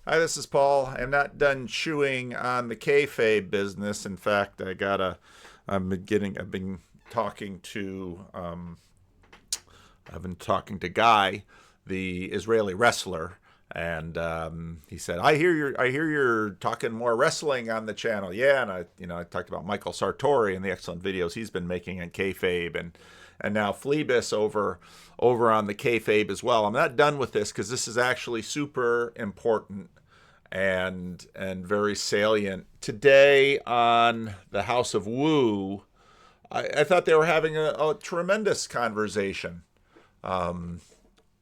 Hi, this is Paul. I'm not done chewing on the kayfabe business. In fact, I've been talking to, I've been talking to Guy, the Israeli wrestler, and he said, I hear you're talking more wrestling on the channel." Yeah, and I talked about Michael Sartori and the excellent videos he's been making on kayfabe, and now Phlebas over on the kayfabe as well. I'm not done with this because this is actually super important and very salient. Today on the House of Woo, I thought they were having a tremendous conversation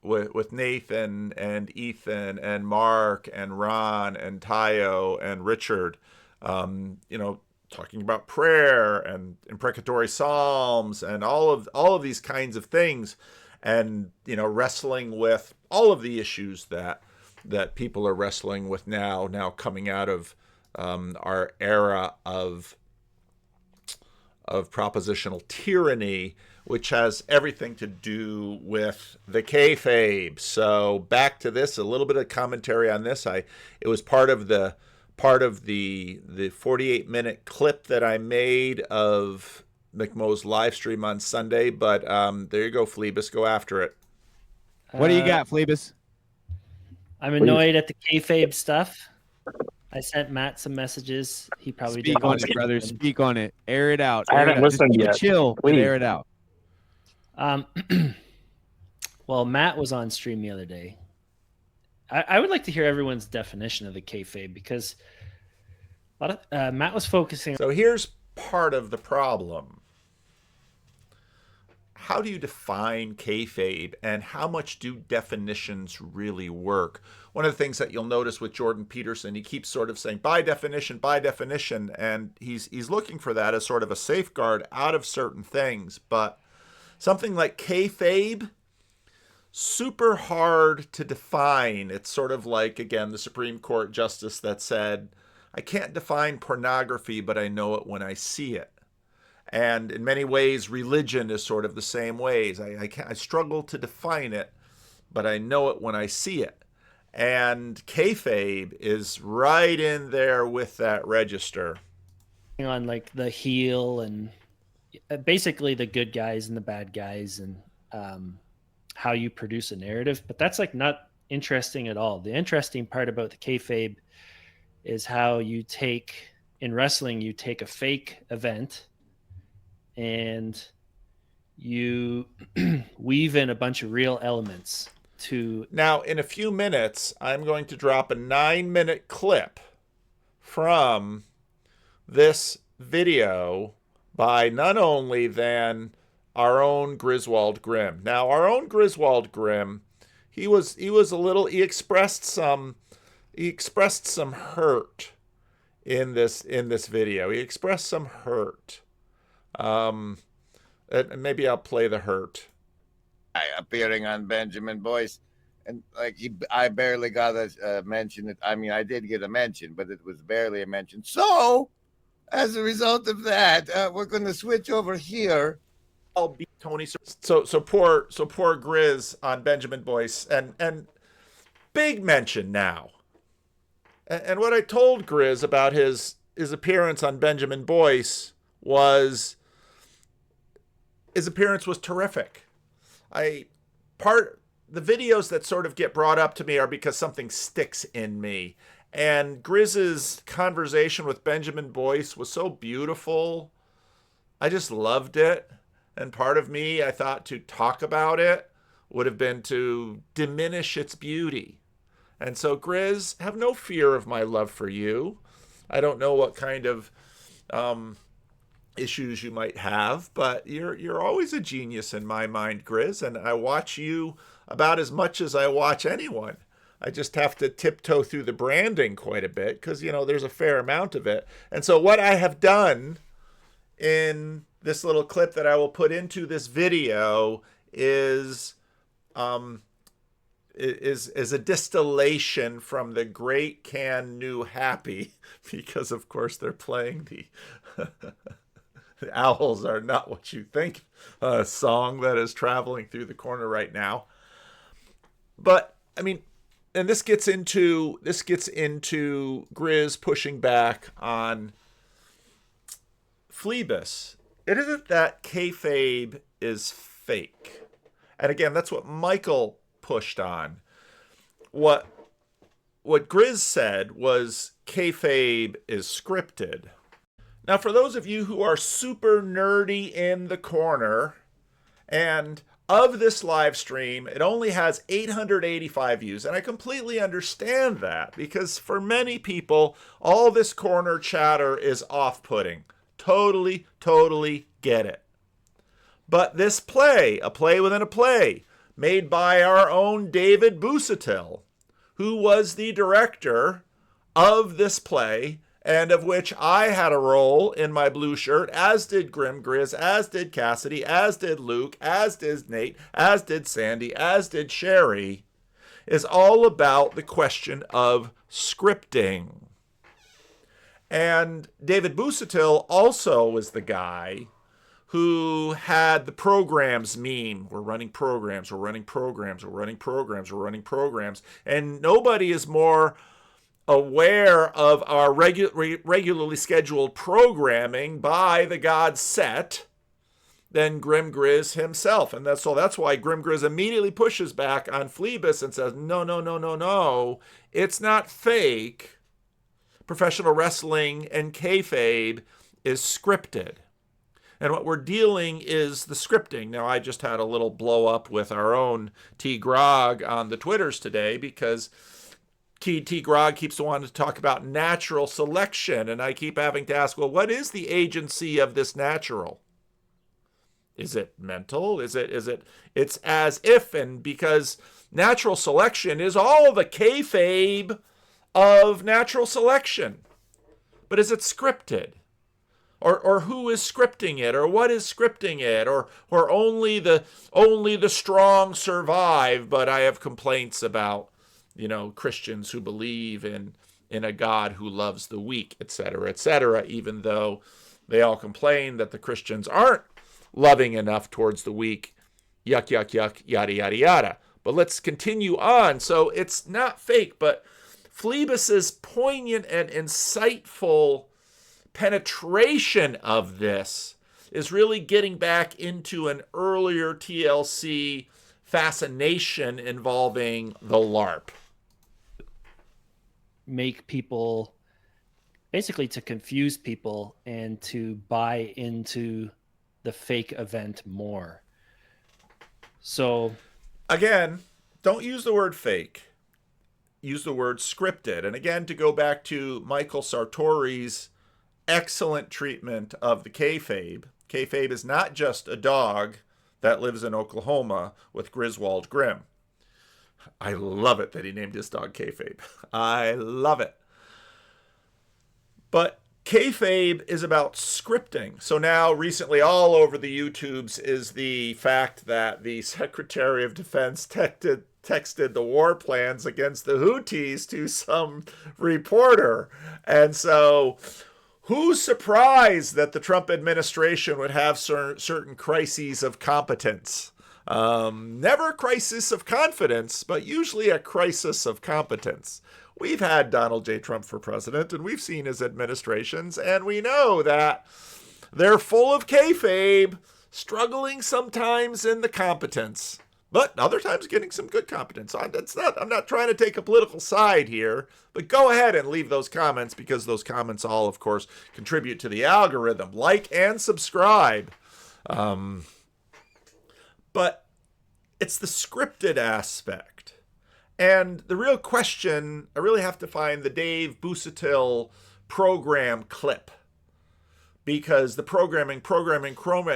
with Nathan and Ethan and Mark and Ron and Tayo and Richard. Talking about prayer and imprecatory psalms and all of these kinds of things, and wrestling with all of the issues that people are wrestling with now coming out of our era of propositional tyranny, which has everything to do with the kayfabe. So back to this, a little bit of commentary on this. It was part of the 48-minute clip that I made of McMo's live stream on Sunday. But there you go, Phlebas, go after it. What do you got, Phlebas? I'm annoyed at the kayfabe stuff. I sent Matt some messages. He probably Speak on it, brother. Speak on it. Air it out. I haven't listened yet. Chill, but air it out. Well, Matt was on stream the other day. I would like to hear everyone's definition of the kayfabe, because Matt was focusing. So here's part of the problem. How do you define kayfabe, and how much do definitions really work? One of the things that you'll notice with Jordan Peterson, he keeps sort of saying by definition, and he's looking for that as sort of a safeguard out of certain things. But something like kayfabe, super hard to define. It's sort of like, again, the Supreme Court justice that said, I can't define pornography, but I know it when I see it. And in many ways, religion is sort of the same ways. I struggle to define it, but I know it when I see it. And kayfabe is right in there with that register. On like the heel and basically the good guys and the bad guys, and how you produce a narrative. But that's like not interesting at all. The interesting part about the kayfabe is how you take, in wrestling, you take a fake event and you weave in a bunch of real elements to. Now, in a few minutes, I'm going to drop a 9-minute clip from this video by none only than our own Griswold Grimm. Now, our own Griswold Grimm, he expressed some hurt in this video. He expressed some hurt. Maybe I'll play the hurt. Appearing on Benjamin Boyce, and I barely got a mention. I mean, I did get a mention, but it was barely a mention. So, as a result of that, we're going to switch over here. I'll be Tony. So poor Grizz on Benjamin Boyce, and big mention now. And what I told Grizz about his appearance on Benjamin Boyce was his appearance was terrific. The videos that sort of get brought up to me are because something sticks in me. And Grizz's conversation with Benjamin Boyce was so beautiful. I just loved it. And part of me, I thought to talk about it would have been to diminish its beauty. And so, Grizz, have no fear of my love for you. I don't know what kind of issues you might have, but you're always a genius in my mind, Grizz, and I watch you about as much as I watch anyone. I just have to tiptoe through the branding quite a bit because, there's a fair amount of it. And so what I have done in this little clip that I will put into this video is a distillation from the great Can New Happy, because of course they're playing the The Owls Are Not What You Think song that is traveling through the corner right now. But I mean, and this gets into Grizz pushing back on Phlebas. It isn't that kayfabe is fake. And again, that's what Michael pushed on. What Grizz said was kayfabe is scripted. Now, for those of you who are super nerdy in the corner, and of this live stream, it only has 885 views, and I completely understand that, because for many people, all this corner chatter is off-putting. Totally get it. But this play, a play within a play, made by our own David Busatil, who was the director of this play, and of which I had a role in my blue shirt, as did Grim Grizz, as did Cassidy, as did Luke, as did Nate, as did Sandy, as did Sherry, is all about the question of scripting. And David Busatil also was the guy who had the programs meme. We're running programs, we're running programs, we're running programs, we're running programs. And nobody is more aware of our regularly scheduled programming by the god Set than Grim Grizz himself. And that's why Grim Grizz immediately pushes back on Phlebas and says, no, it's not fake. Professional wrestling and kayfabe is scripted. And what we're dealing is the scripting. Now, I just had a little blow up with our own T. Grog on the Twitters today, because T. Grog keeps wanting to talk about natural selection. And I keep having to ask, well, what is the agency of this natural? Is it mental? Is it, it's as if, and because natural selection is all the kayfabe of natural selection. But is it scripted? Or who is scripting it, or what is scripting it, or only the strong survive? But I have complaints about, Christians who believe in a God who loves the weak, etc., even though they all complain that the Christians aren't loving enough towards the weak, yuck, yada, yada, yada. But let's continue on. So it's not fake, but Phlebas's poignant and insightful penetration of this is really getting back into an earlier TLC fascination involving the LARP. Make people, basically to confuse people and to buy into the fake event more. So again, don't use the word fake. Use the word scripted. And again, to go back to Michael Sartori's excellent treatment of the kayfabe. Kayfabe is not just a dog that lives in Oklahoma with Griswold Grimm. I love it that he named his dog Kayfabe. I love it. But kayfabe is about scripting. So now recently all over the YouTubes is the fact that the Secretary of Defense texted the war plans against the Houthis to some reporter. And so who's surprised that the Trump administration would have certain crises of competence? Never a crisis of confidence, but usually a crisis of competence. We've had Donald J. Trump for president, and we've seen his administrations, and we know that they're full of kayfabe, struggling sometimes in the competence, but other times getting some good competence. I'm not trying to take a political side here, but go ahead and leave those comments, because those comments all, of course, contribute to the algorithm. Like and subscribe. But it's the scripted aspect. And the real question, I really have to find the Dave Busatil program clip. Because the programming,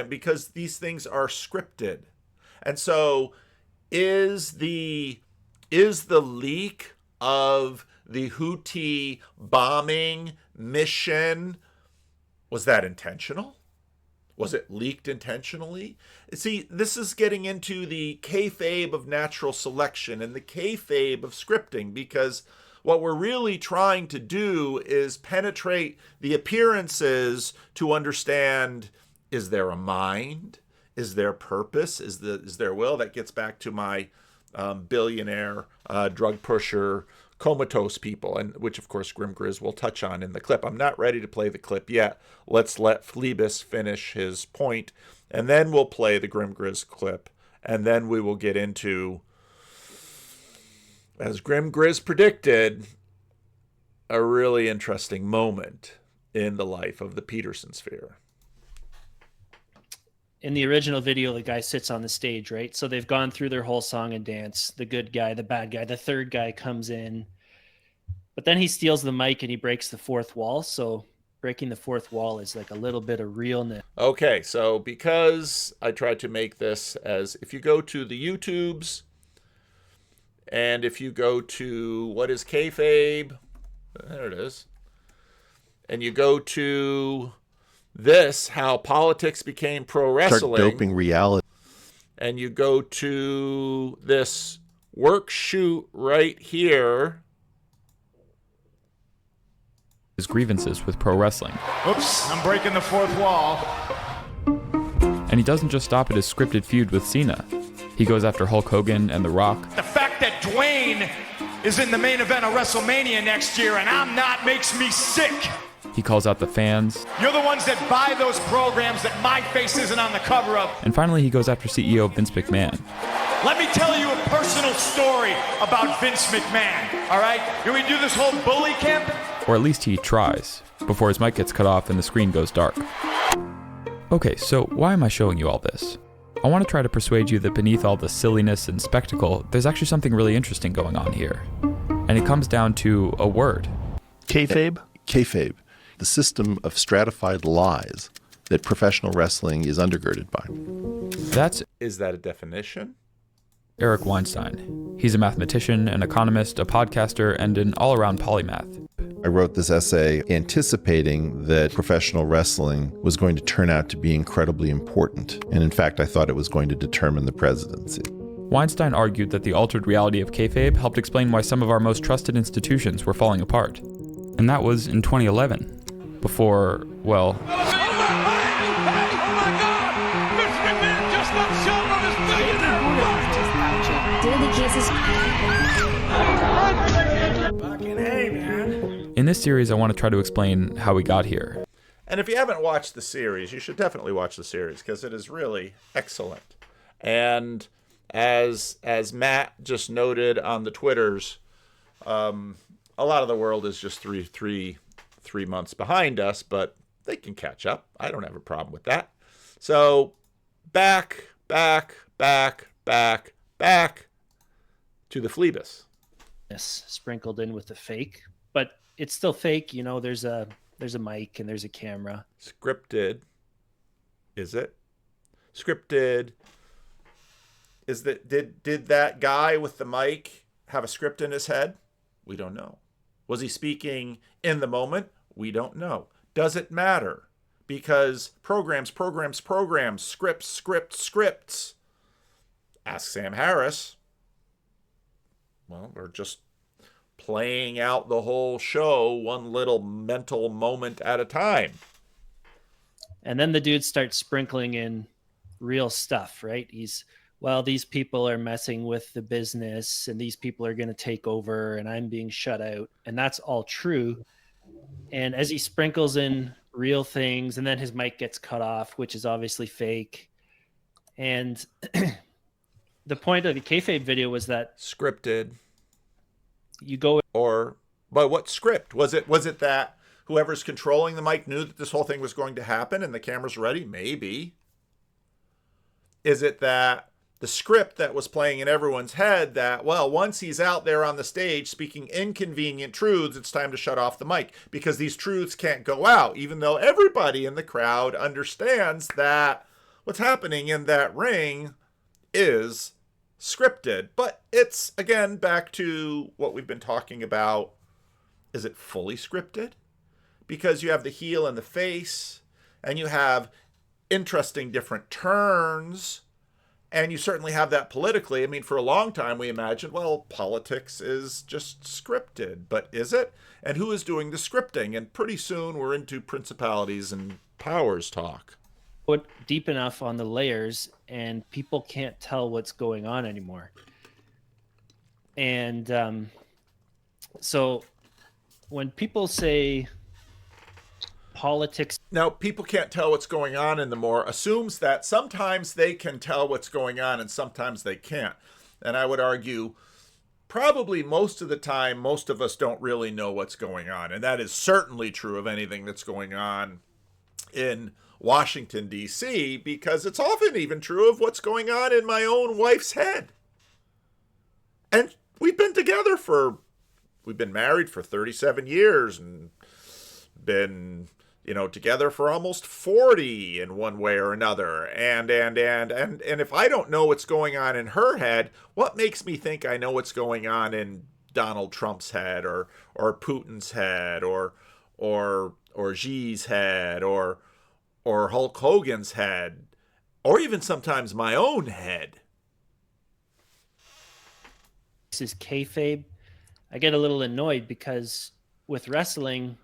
because these things are scripted. And so is the leak of the Houthi bombing mission, was that intentional? Was it leaked intentionally? See, this is getting into the kayfabe of natural selection and the kayfabe of scripting, because what we're really trying to do is penetrate the appearances to understand, is there a mind? Is there purpose? Is there will? That gets back to my billionaire, drug pusher, comatose people, and which of course Grim Grizz will touch on in the clip. I'm not ready to play the clip yet. Let's let Phlebas finish his point, and then we'll play the Grim Grizz clip, and then we will get into, as Grim Grizz predicted, a really interesting moment in the life of the Peterson sphere. In the original video, the guy sits on the stage, right? So they've gone through their whole song and dance. The good guy, the bad guy, the third guy comes in. But then he steals the mic and he breaks the fourth wall. So breaking the fourth wall is like a little bit of realness. Okay, so because I tried to make this as, if you go to the YouTubes, and if you go to, what is Kayfabe? There it is. And you go to this, how politics became pro wrestling. Start doping reality. And you go to this work shoot right here. His grievances with pro wrestling. Oops, I'm breaking the fourth wall. And he doesn't just stop at his scripted feud with Cena. He goes after Hulk Hogan and The Rock. The fact that Dwayne is in the main event of WrestleMania next year and I'm not makes me sick. He calls out the fans. You're the ones that buy those programs that my face isn't on the cover of. And finally, he goes after CEO Vince McMahon. Let me tell you a personal story about Vince McMahon, all right? Can we do this whole bully camp? Or at least he tries, before his mic gets cut off and the screen goes dark. Okay, so why am I showing you all this? I want to try to persuade you that beneath all the silliness and spectacle, there's actually something really interesting going on here. And it comes down to a word. Kayfabe? Kayfabe. The system of stratified lies that professional wrestling is undergirded by. Is that a definition? Eric Weinstein. He's a mathematician, an economist, a podcaster, and an all-around polymath. I wrote this essay anticipating that professional wrestling was going to turn out to be incredibly important. And in fact, I thought it was going to determine the presidency. Weinstein argued that the altered reality of kayfabe helped explain why some of our most trusted institutions were falling apart. And that was in 2011. Before, well... In this series, I want to try to explain how we got here. And if you haven't watched the series, you should definitely watch the series because it is really excellent. And as Matt just noted on the Twitters, a lot of the world is just three months behind us, but they can catch up. I don't have a problem with that. So back to the Phlebas. Yes, sprinkled in with the fake, but it's still fake. You know, there's a mic and there's a camera. Scripted. Is it? Scripted. Is that did that guy with the mic have a script in his head? We don't know. Was he speaking in the moment? We don't know. Does it matter? Because programs, scripts. Ask Sam Harris. Well, we're just playing out the whole show one little mental moment at a time. And then the dude starts sprinkling in real stuff, right? These people are messing with the business and these people are going to take over and I'm being shut out. And that's all true. And as he sprinkles in real things and then his mic gets cut off, which is obviously fake. And the point of the kayfabe video was that scripted. You go but what script? Was it that whoever's controlling the mic knew that this whole thing was going to happen and the camera's ready? Maybe. Is it that the script that was playing in everyone's head that, well, once he's out there on the stage speaking inconvenient truths, it's time to shut off the mic because these truths can't go out, even though everybody in the crowd understands that what's happening in that ring is scripted. But it's, again, back to what we've been talking about. Is it fully scripted? Because you have the heel and the face, and you have interesting different turns, and you certainly have that politically. I mean, for a long time we imagined, well, politics is just scripted, but is it? And who is doing the scripting? And pretty soon we're into principalities and powers talk. Put deep enough on the layers and people can't tell what's going on anymore. And so when people say politics, now people can't tell what's going on anymore assumes that sometimes they can tell what's going on and sometimes they can't. And I would argue probably most of the time, most of us don't really know what's going on. And that is certainly true of anything that's going on in Washington, D.C., because it's often even true of what's going on in my own wife's head. And we've been married for 37 years and been, together for almost 40 in one way or another. And if I don't know what's going on in her head, what makes me think I know what's going on in Donald Trump's head or Putin's head or Xi's head or Hulk Hogan's head, or even sometimes my own head? this is kayfabe. I get a little annoyed because with wrestling,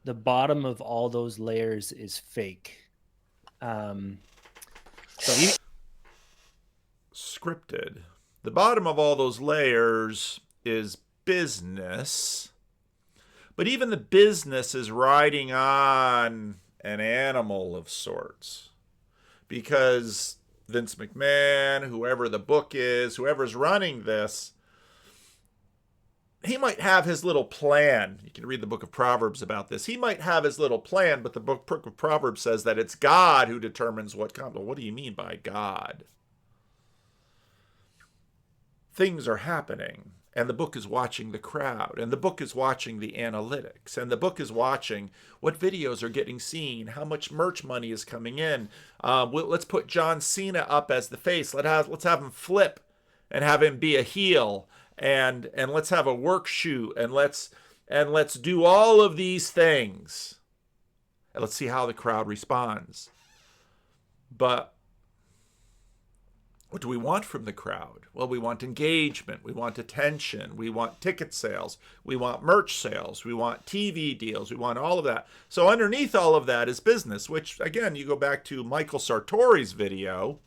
the bottom of all those layers is fake. Scripted. The bottom of all those layers is business, but even the business is riding on an animal of sorts, because Vince McMahon, whoever the book is, whoever's running this, he might have his little plan. You can read the book of Proverbs about this. He might have his little plan, but the book of Proverbs says that it's God who determines what comes. Well, what do you mean by God? Things are happening, and the book is watching the crowd, and the book is watching the analytics, and the book is watching what videos are getting seen, how much merch money is coming in. Let's put John Cena up as the face. Let's have him flip and have him be a heel. And let's have a work shoot, and let's do all of these things, and let's see how the crowd responds. But what do we want from the crowd? Well, we want engagement, we want attention, we want ticket sales, we want merch sales, we want TV deals, we want all of that. So underneath all of that is business, which, again, you go back to Michael Sartori's video.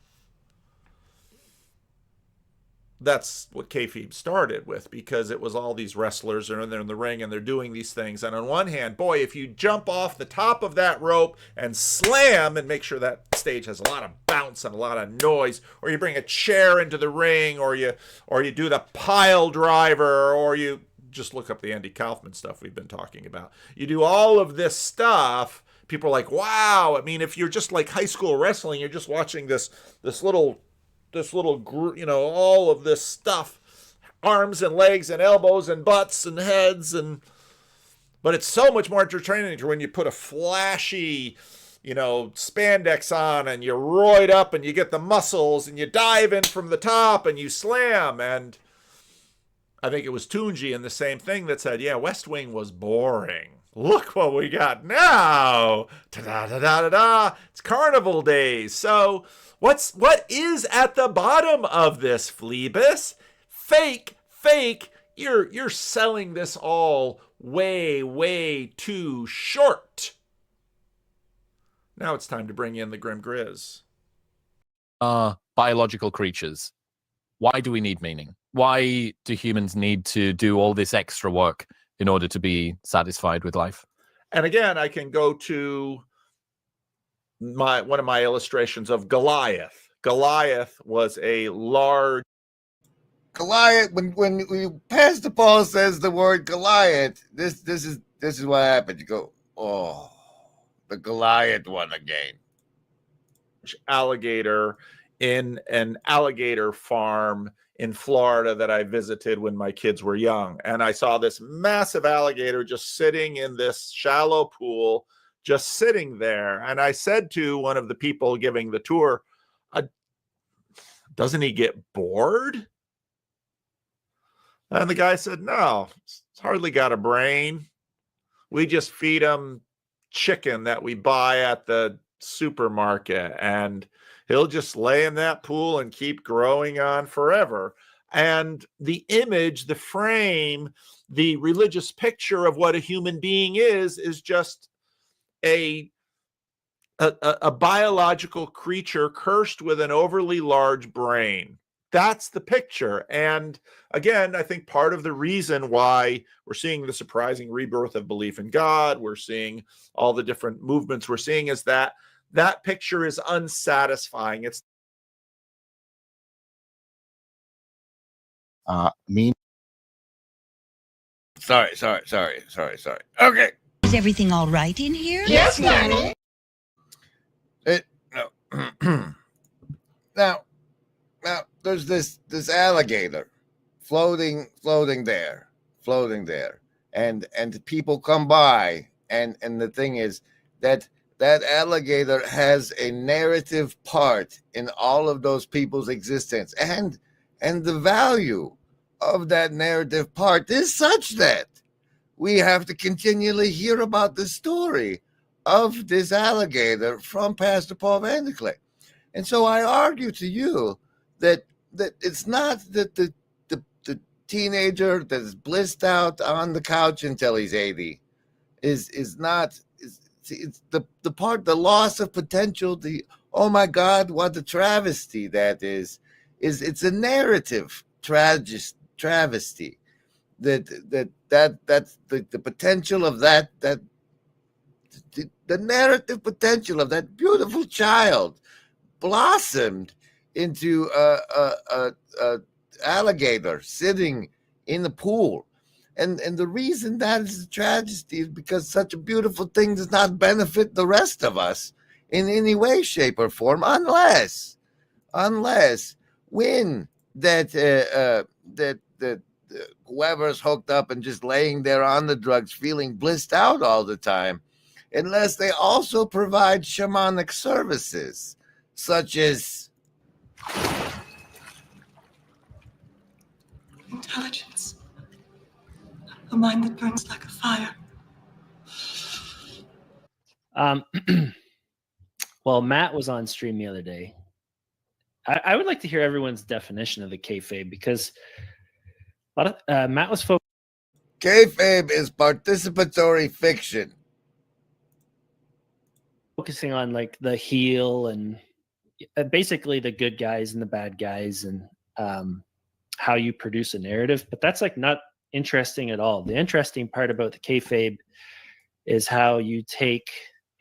That's what kayfabe started with, because it was all these wrestlers are in there in the ring and they're doing these things. And on one hand, boy, if you jump off the top of that rope and slam and make sure that stage has a lot of bounce and a lot of noise, or you bring a chair into the ring, or you do the pile driver, or you just look up the Andy Kaufman stuff we've been talking about. You do all of this stuff. People are like, wow. I mean, if you're just like high school wrestling, you're just watching this little group, all of this stuff, arms and legs and elbows and butts and heads, but it's so much more entertaining when you put a flashy, spandex on and you're roid up and you get the muscles and you dive in from the top and you slam. And I think it was Tunji in the same thing that said, yeah, West Wing was boring. Look what we got now. Ta-da-da-da-da-da. It's carnival days. So what is at the bottom of this, Phlebas? Fake. You're selling this all way, way too short. Now it's time to bring in the Grim Grizz. Biological creatures. Why do we need meaning? Why do humans need to do all this extra work in order to be satisfied with life? And again, I can go to one of my illustrations of Goliath. Goliath was a large. Goliath. When Pastor Paul says the word Goliath, this is what happens. You go, oh, the Goliath one again. Alligator in an alligator farm in Florida that I visited when my kids were young, and I saw this massive alligator just sitting in this shallow pool, just sitting there. And I said to one of the people giving the tour, doesn't he get bored? And the guy said, no, it's hardly got a brain. We just feed him chicken that we buy at the supermarket, and he'll just lay in that pool and keep growing on forever. And the image, the frame, the religious picture of what a human being is just a biological creature cursed with an overly large brain. That's the picture. And again, I think part of the reason why we're seeing the surprising rebirth of belief in God, we're seeing all the different movements we're seeing, is that that picture is unsatisfying. It's Me. Sorry. Okay. Is everything all right in here? Yes, Nanny. No. now, there's this alligator floating there, and people come by, and the thing is that alligator has a narrative part in all of those people's existence, and the value of that narrative part is such that we have to continually hear about the story of this alligator from Pastor Paul Vanderklay. And so I argue to you that it's not that the teenager that is blissed out on the couch until he's 80 it's the loss of potential, the oh my God, what a travesty that is it's a narrative travesty that's the potential of that the narrative potential of that beautiful child blossomed into a alligator sitting in the pool, and the reason that is a tragedy is because such a beautiful thing does not benefit the rest of us in any way, shape, or form, unless when that whoever's hooked up and just laying there on the drugs, feeling blissed out all the time, unless they also provide shamanic services such as Intelligence. A mind that burns like a fire. Well, Matt was on stream the other day. I would like to hear everyone's definition of the kayfabe, because a lot of Matt was kayfabe is participatory fiction, focusing on like the heel and basically the good guys and the bad guys, and how you produce a narrative. But that's like not interesting at all. The interesting part about the kayfabe is how you take,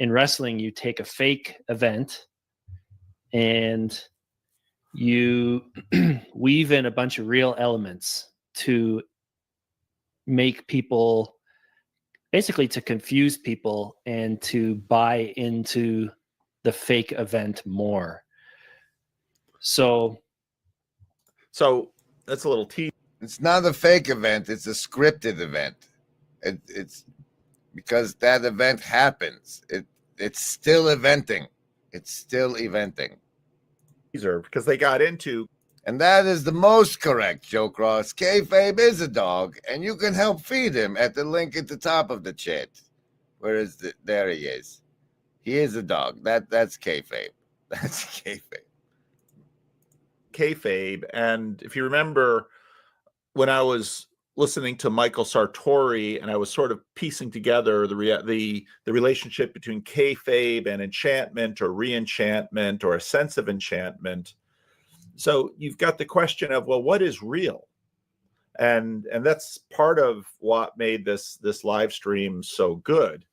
in wrestling, you take a fake event and you weave in a bunch of real elements to make people, basically to confuse people and to buy into the fake event more. So that's a little tease. It's not a fake event, it's a scripted event. It's because that event happens. It's still eventing. Because they got into, and that is the most correct, Joe Cross. Kayfabe is a dog, and you can help feed him at the link at the top of the chat. Where is there he is. He is a dog. That's kayfabe. That's kayfabe. And if you remember, when I was listening to Michael Sartori and I was sort of piecing together the relationship between kayfabe and enchantment or re-enchantment or a sense of enchantment. So you've got the question of, well, what is real? And that's part of what made this live stream so good.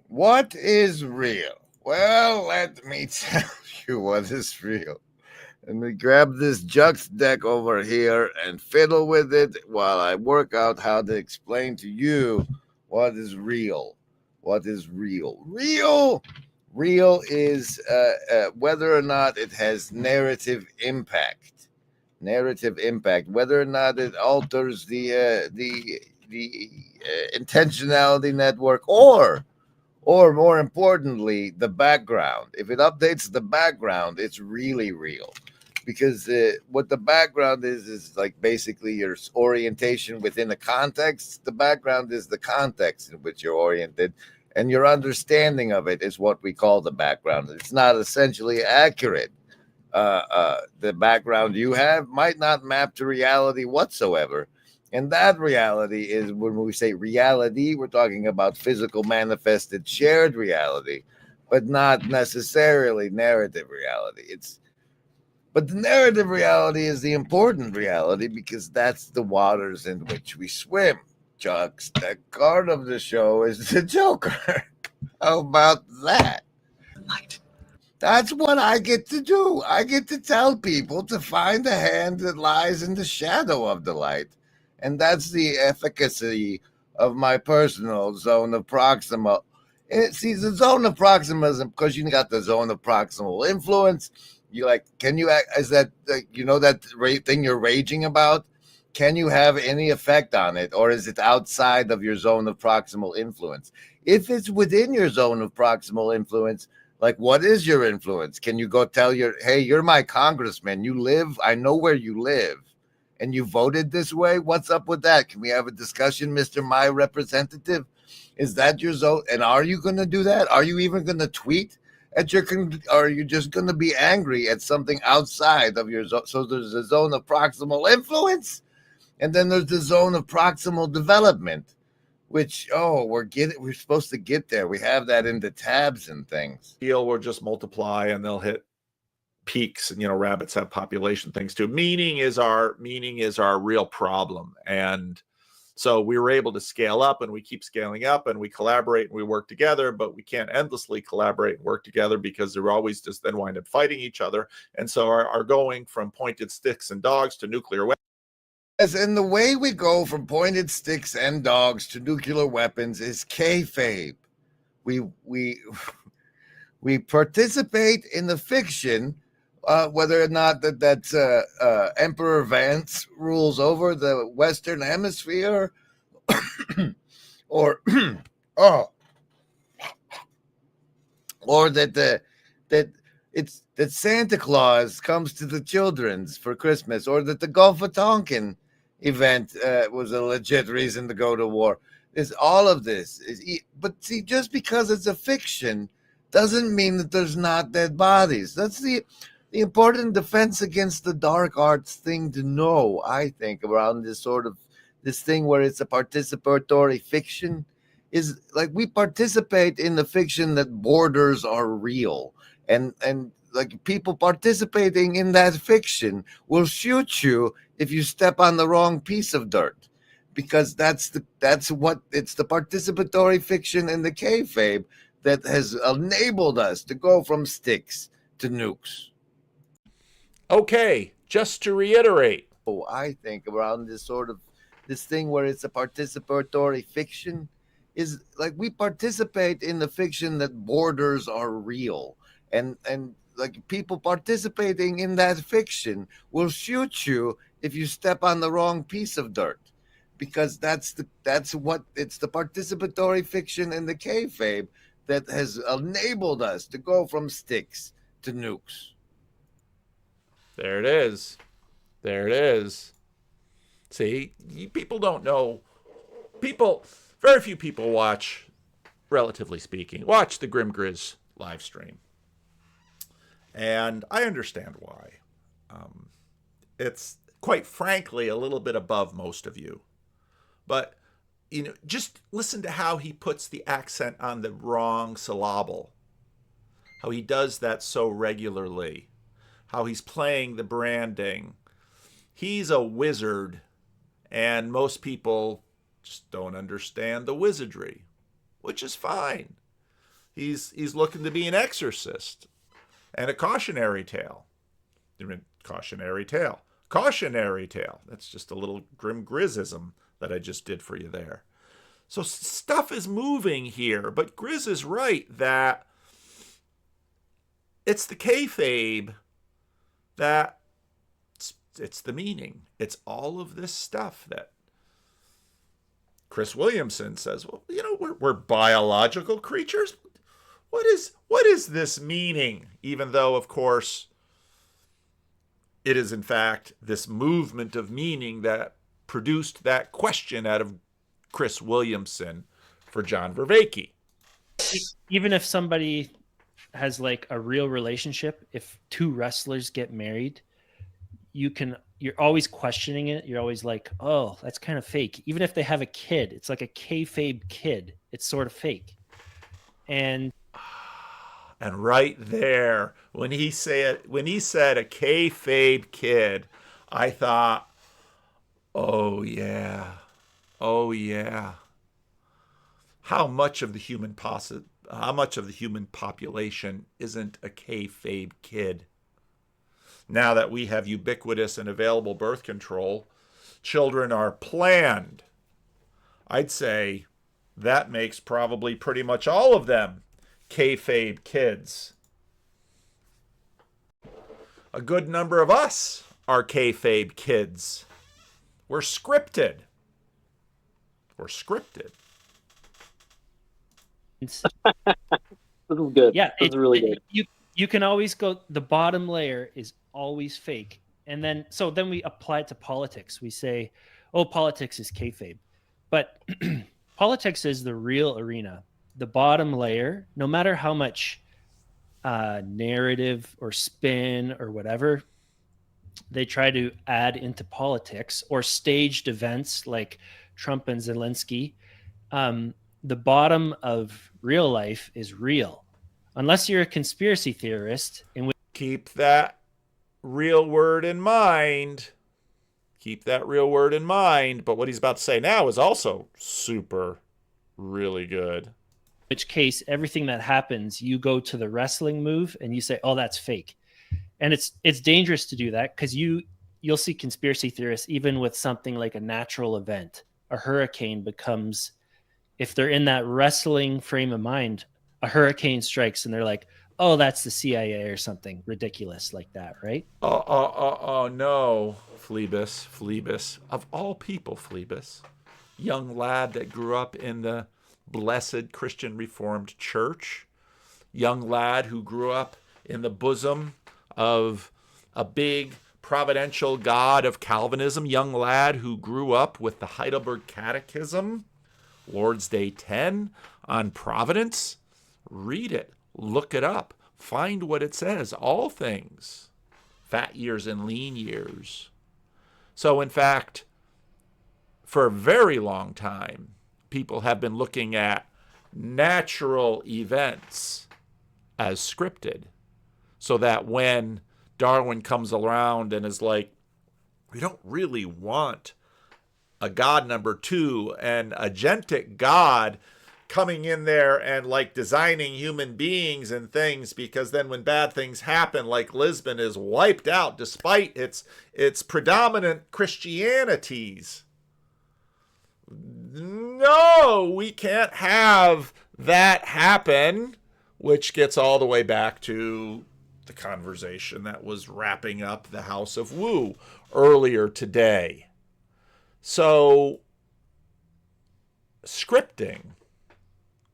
What is real? Well, let me tell you what is real. Let me grab this Jux deck over here and fiddle with it while I work out how to explain to you what is real. What is real? Real is whether or not it has narrative impact. Whether or not it alters the intentionality network, or more importantly, the background. If it updates the background, it's really real. Because what the background is like basically your orientation within a context. The background is the context in which you're oriented, and your understanding of it is what we call the background. It's not essentially accurate. The background you have might not map to reality whatsoever. And that reality is, when we say reality, we're talking about physical, manifested, shared reality, but not necessarily narrative reality. But the narrative reality is the important reality because that's the waters in which we swim. Chucks, the card of the show is the Joker. How about that? That's what I get to do. I get to tell people to find the hand that lies in the shadow of the light. And that's the efficacy of my personal zone of proximal. See, the zone of proximism, because you got the zone of proximal influence. You like, can you, is that, you know, that thing you're raging about? Can you have any effect on it? Or is it outside of your zone of proximal influence? If it's within your zone of proximal influence, like, what is your influence? Can you go tell hey, you're my congressman. You live, I know where you live. And you voted this way? What's up with that? Can we have a discussion, Mr. My Representative? Is that your zone? And are you going to do that? Are you even going to tweet at or are you just going to be angry at something outside of your zone? So there's a zone of proximal influence, and then there's the zone of proximal development, which, we're supposed to get there. We have that in the tabs and things. Will just multiply and they'll hit peaks, and rabbits have population things too. Meaning is our real problem. And so we were able to scale up, and we keep scaling up, and we collaborate and we work together, but we can't endlessly collaborate and work together because they're always just then wind up fighting each other. And so our going from pointed sticks and dogs to nuclear weapons. Yes, and the way we go from pointed sticks and dogs to nuclear weapons is kayfabe. We participate in the fiction, whether or not that's Emperor Vance rules over the Western Hemisphere, or or that Santa Claus comes to the children's for Christmas, or that the Gulf of Tonkin event was a legit reason to go to war. There's all of this. But see, just because it's a fiction doesn't mean that there's not dead bodies. That's the important defense against the dark arts thing to know, I think, around this thing where it's a participatory fiction, is like we participate in the fiction that borders are real. And like people participating in that fiction will shoot you if you step on the wrong piece of dirt, because it's the participatory fiction and the kayfabe that has enabled us to go from sticks to nukes. Okay, just to reiterate. I think around this thing where it's a participatory fiction, is like we participate in the fiction that borders are real. And like people participating in that fiction will shoot you if you step on the wrong piece of dirt, because it's the participatory fiction and the kayfabe that has enabled us to go from sticks to nukes. There it is. There it is. See, people don't know. Very few people watch, relatively speaking, watch the Grim Grizz live stream. And I understand why. It's, quite frankly, a little bit above most of you. But, just listen to how he puts the accent on the wrong syllable. How he does that so regularly. How he's playing the branding. He's a wizard, and most people just don't understand the wizardry, which is fine. He's looking to be an exorcist and a cautionary tale. Cautionary tale. Cautionary tale. That's just a little Grim Grizzism that I just did for you there. So stuff is moving here, but Grizz is right that it's the kayfabe that it's the meaning. It's all of this stuff that Chris Williamson says, well, we're biological creatures. What is this meaning? Even though, of course, it is in fact this movement of meaning that produced that question out of Chris Williamson for John Vervaeke. Even if somebody has like a real relationship, if two wrestlers get married, you're always questioning it. You're always like, oh, that's kind of fake. Even if they have a kid, it's like a kayfabe kid. It's sort of fake. And And right there, when he said a kayfabe kid, I thought, oh yeah, oh yeah. How much of the human population isn't a kayfabe kid? Now that we have ubiquitous and available birth control, children are planned. I'd say that makes probably pretty much all of them kayfabe kids. A good number of us are kayfabe kids. We're scripted. We're scripted. This is good. Yeah, this is really good. You can always go. The bottom layer is always fake, and then we apply it to politics. We say, "Oh, politics is kayfabe," but politics is the real arena. The bottom layer, no matter how much narrative or spin or whatever they try to add into politics or staged events like Trump and Zelensky, the bottom of real life is real. Unless you're a conspiracy theorist. Keep that real word in mind. Keep that real word in mind. But what he's about to say now is also super, really good. In which case, everything that happens, you go to the wrestling move and you say, oh, that's fake. And it's dangerous to do that because you'll see conspiracy theorists, even with something like a natural event. A hurricane becomes, if they're in that wrestling frame of mind, a hurricane strikes and they're like, oh, that's the CIA or something ridiculous like that, right? Oh, no, Phlebas. Of all people, Phlebas. Young lad that grew up in the blessed Christian Reformed Church. Young lad who grew up in the bosom of a big providential God of Calvinism. Young lad who grew up with the Heidelberg Catechism, Lord's Day 10 on Providence. Read it, look it up, find what it says, all things, fat years and lean years. So in fact, for a very long time, people have been looking at natural events as scripted, so that when Darwin comes around and is like, we don't really want a God number 2, an agentic God coming in there and like designing human beings and things, because then when bad things happen, like Lisbon is wiped out despite its predominant Christianities. No, we can't have that happen, which gets all the way back to the conversation that was wrapping up the House of Wu earlier today. So scripting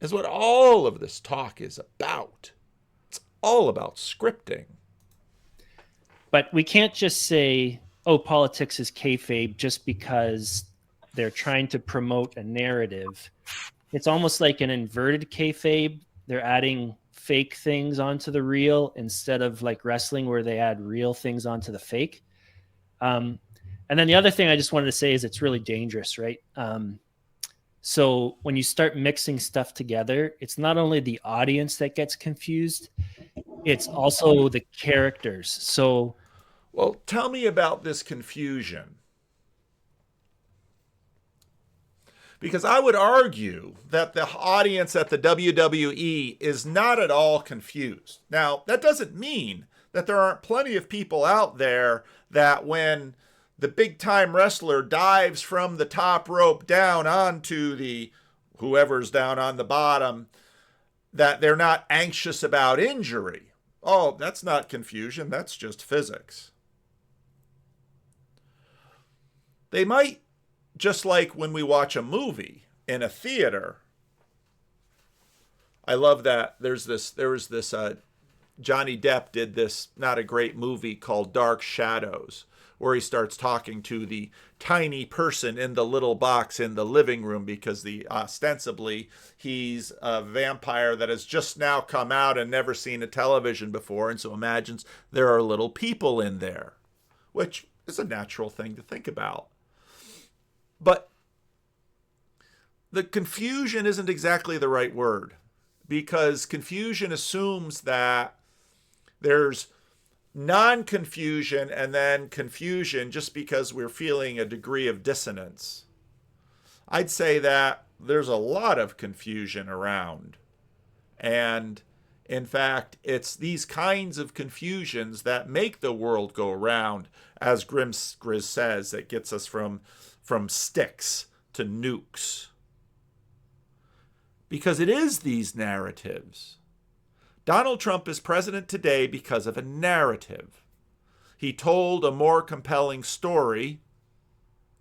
is what all of this talk is about. It's all about scripting. But we can't just say, oh, politics is kayfabe just because they're trying to promote a narrative. It's almost like an inverted kayfabe. They're adding fake things onto the real instead of like wrestling where they add real things onto the fake. And then the other thing I just wanted to say is it's really dangerous, right? So when you start mixing stuff together, it's not only the audience that gets confused, it's also the characters. So, well, tell me about this confusion. Because I would argue that the audience at the WWE is not at all confused. Now, that doesn't mean that there aren't plenty of people out there that when the big-time wrestler dives from the top rope down onto the whoever's down on the bottom, that they're not anxious about injury. Oh, that's not confusion. That's just physics. They might, just like when we watch a movie in a theater. I love that there was this Johnny Depp did this not a great movie called Dark Shadows, where he starts talking to the tiny person in the little box in the living room because ostensibly he's a vampire that has just now come out and never seen a television before, and so imagines there are little people in there, which is a natural thing to think about. But the confusion isn't exactly the right word, because confusion assumes that there's non-confusion and then confusion just because we're feeling a degree of dissonance. I'd say that there's a lot of confusion around. And in fact, it's these kinds of confusions that make the world go around, as Grizz says, that gets us from sticks to nukes. Because it is these narratives. Donald Trump is president today because of a narrative. He told a more compelling story,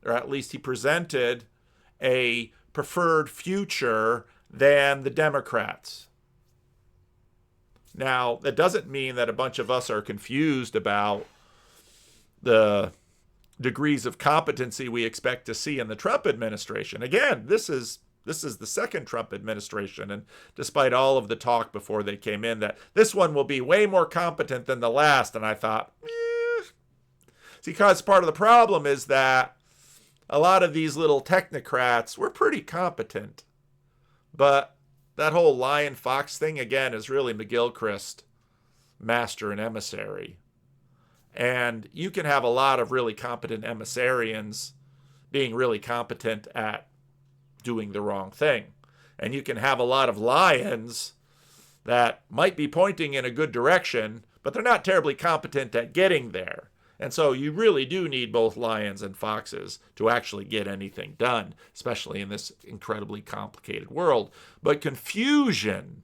or at least he presented a preferred future than the Democrats. Now, that doesn't mean that a bunch of us are confused about the degrees of competency we expect to see in the Trump administration. Again, this is the second Trump administration, and despite all of the talk before they came in that this one will be way more competent than the last, and I thought, See, because part of the problem is that a lot of these little technocrats were pretty competent, but that whole lion fox thing, again, is really McGilchrist, master and emissary. And you can have a lot of really competent emissarians being really competent at doing the wrong thing. And you can have a lot of lions that might be pointing in a good direction, but they're not terribly competent at getting there. And so you really do need both lions and foxes to actually get anything done, especially in this incredibly complicated world. But confusion,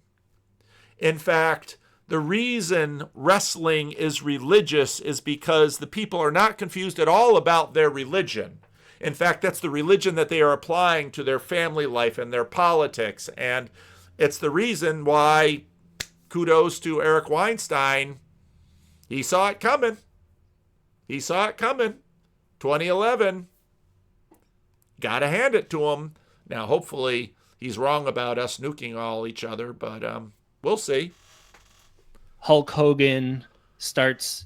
in fact, the reason wrestling is religious is because the people are not confused at all about their religion. In fact, that's the religion that they are applying to their family life and their politics. And it's the reason why, kudos to Eric Weinstein, he saw it coming. He saw it coming. 2011. Gotta hand it to him. Now, hopefully, he's wrong about us nuking all each other, but we'll see. Hulk Hogan starts,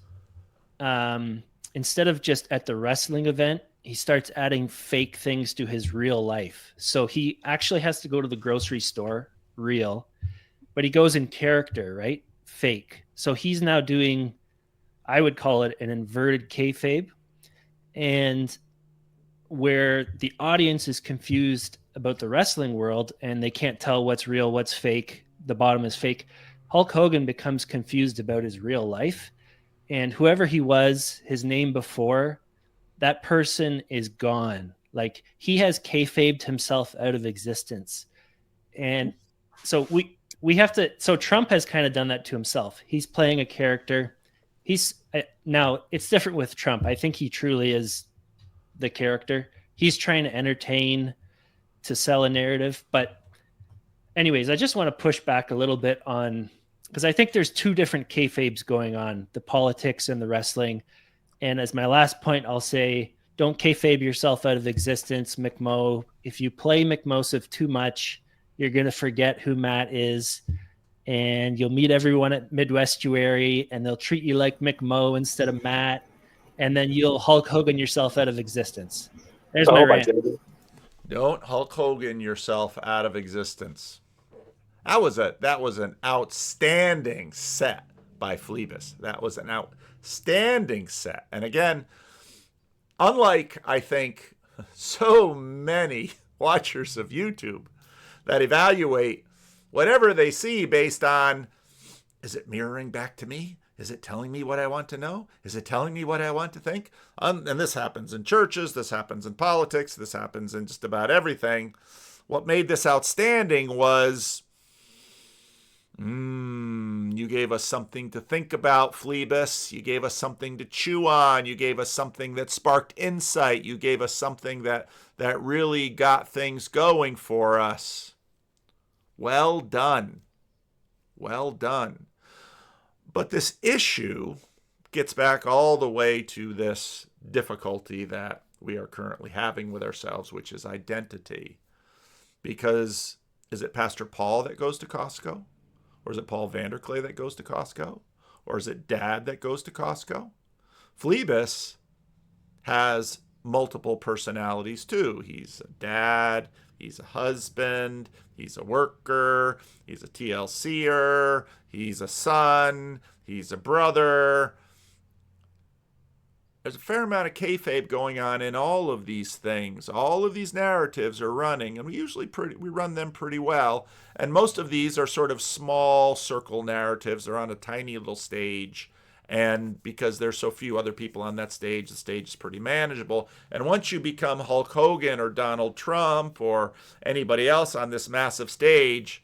instead of just at the wrestling event, he starts adding fake things to his real life. So he actually has to go to the grocery store, real, but he goes in character, right? Fake. So he's now doing, I would call it an inverted kayfabe, and where the audience is confused about the wrestling world and they can't tell what's real, what's fake, the bottom is fake. Hulk Hogan becomes confused about his real life, and whoever he was, his name before, that person is gone. Like, he has kayfabed himself out of existence. And so we have to, so Trump has kind of done that to himself. He's playing a character. Now it's different with Trump. I think he truly is the character. He's trying to entertain, to sell a narrative. But anyways, I just want to push back a little bit on, because I think there's two different kayfabes going on, the politics and the wrestling. And as my last point, I'll say, don't kayfabe yourself out of existence, McMo. If you play McMosive too much, you're going to forget who Matt is. And you'll meet everyone at Midwestuary, and they'll treat you like McMo instead of Matt. And then you'll Hulk Hogan yourself out of existence. There's my rant. Don't Hulk Hogan yourself out of existence. That was an outstanding set by Phlebas. That was an outstanding set. And again, unlike, I think, so many watchers of YouTube that evaluate whatever they see based on, is it mirroring back to me? Is it telling me what I want to know? Is it telling me what I want to think? And this happens in churches, this happens in politics, this happens in just about everything. What made this outstanding was, you gave us something to think about, Phlebas. You gave us something to chew on. You gave us something that sparked insight. You gave us something that really got things going for us. Well done. Well done. But this issue gets back all the way to this difficulty that we are currently having with ourselves, which is identity. Because is it Pastor Paul that goes to Costco? Or is it Paul Vanderklay that goes to Costco? Or is it Dad that goes to Costco? Phlebas has multiple personalities too. He's a dad, he's a husband, he's a worker, he's a TLCer, he's a son, he's a brother. There's a fair amount of kayfabe going on in all of these things. All of these narratives are running, and we run them pretty well. And most of these are sort of small circle narratives. They're on a tiny little stage, and because there's so few other people on that stage, the stage is pretty manageable. And once you become Hulk Hogan or Donald Trump or anybody else on this massive stage,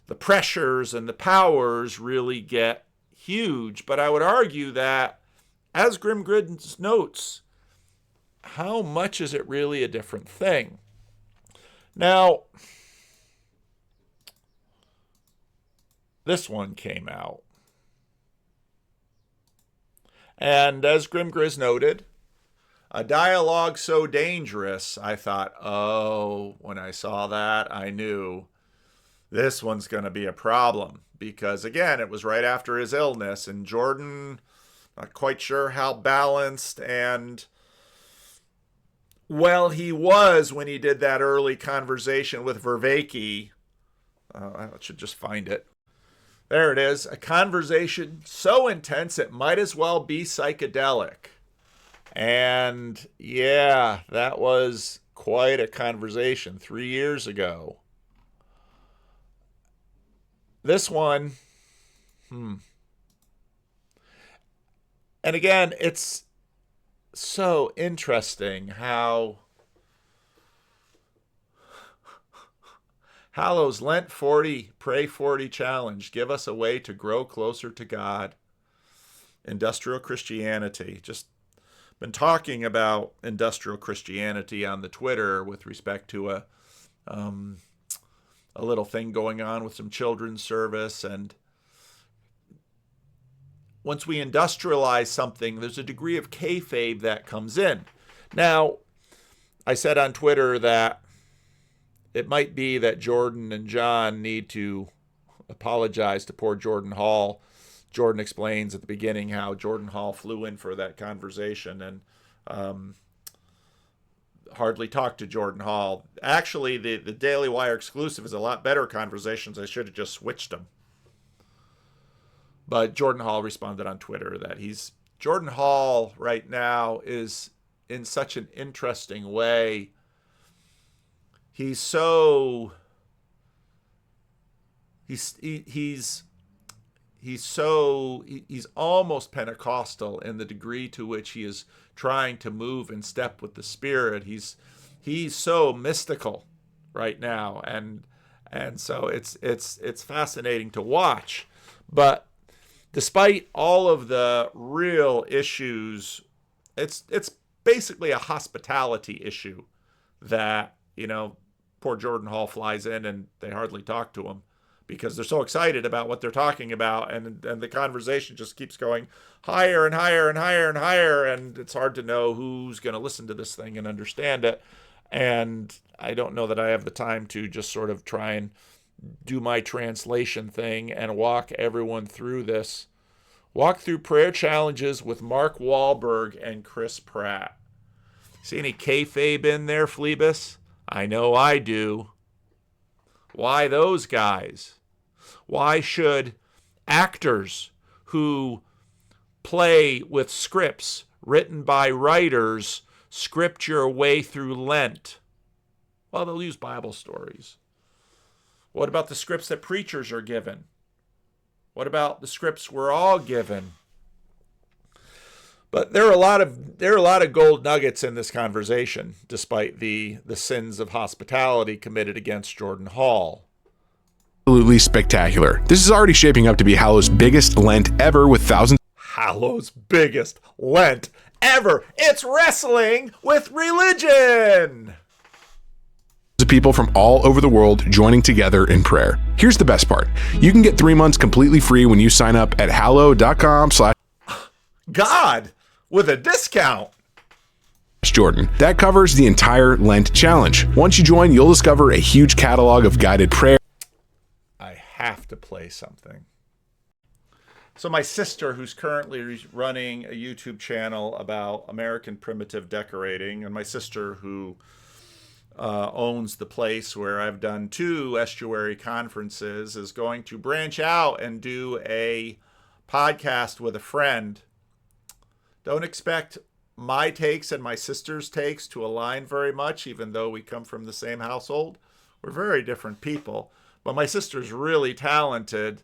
the pressures and the powers really get huge. But I would argue that, as Grim Grid notes, how much is it really a different thing? Now, this one came out. And as Grim Grizz noted, a dialogue so dangerous, I thought, oh, when I saw that, I knew this one's going to be a problem. Because, again, it was right after his illness, and Jordan, not quite sure how balanced and well he was when he did that early conversation with Vervaeke. I should just find it. There it is. A conversation so intense it might as well be psychedelic. And yeah, that was quite a conversation 3 years ago. This one, And again, it's so interesting how Hallow's Lent 40, Pray 40 challenge, give us a way to grow closer to God. Industrial Christianity. Just been talking about industrial Christianity on the Twitter with respect to a little thing going on with some children's service. And once we industrialize something, there's a degree of kayfabe that comes in. Now, I said on Twitter that it might be that Jordan and John need to apologize to poor Jordan Hall. Jordan explains at the beginning how Jordan Hall flew in for that conversation and hardly talked to Jordan Hall. Actually, the Daily Wire exclusive is a lot better conversations. I should have just switched them. But Jordan Hall responded on Twitter that Jordan Hall right now is in such an interesting way. He's almost Pentecostal in the degree to which he is trying to move in step with the Spirit. He's so mystical right now, and so it's fascinating to watch. But despite all of the real issues, it's basically a hospitality issue that, poor Jordan Hall flies in and they hardly talk to him because they're so excited about what they're talking about, and the conversation just keeps going higher and higher and higher and higher, and it's hard to know who's going to listen to this thing and understand it. And I don't know that I have the time to just sort of try and do my translation thing and walk everyone through this. Walk through prayer challenges with Mark Wahlberg and Chris Pratt. See any kayfabe in there, Phlebas? I know I do. Why those guys? Why should actors who play with scripts written by writers script your way through Lent? Well, they'll use Bible stories. What about the scripts that preachers are given? What about the scripts we're all given? But there are a lot of gold nuggets in this conversation, despite the sins of hospitality committed against Jordan Hall. Absolutely spectacular. This is already shaping up to be Hallow's biggest Lent ever, with thousands. Hallow's biggest Lent ever. It's wrestling with religion. Of people from all over the world joining together in prayer. Here's the best part. You can get 3 months completely free when you sign up at hallow.com/God with a discount. Jordan. That covers the entire Lent challenge. Once you join, you'll discover a huge catalog of guided prayer. I have to play something. So my sister, who's currently running a YouTube channel about American primitive decorating, and my sister who owns the place where I've done 2 estuary conferences, is going to branch out and do a podcast with a friend. Don't expect my takes and my sister's takes to align very much, even though we come from the same household. We're very different people. But my sister's really talented.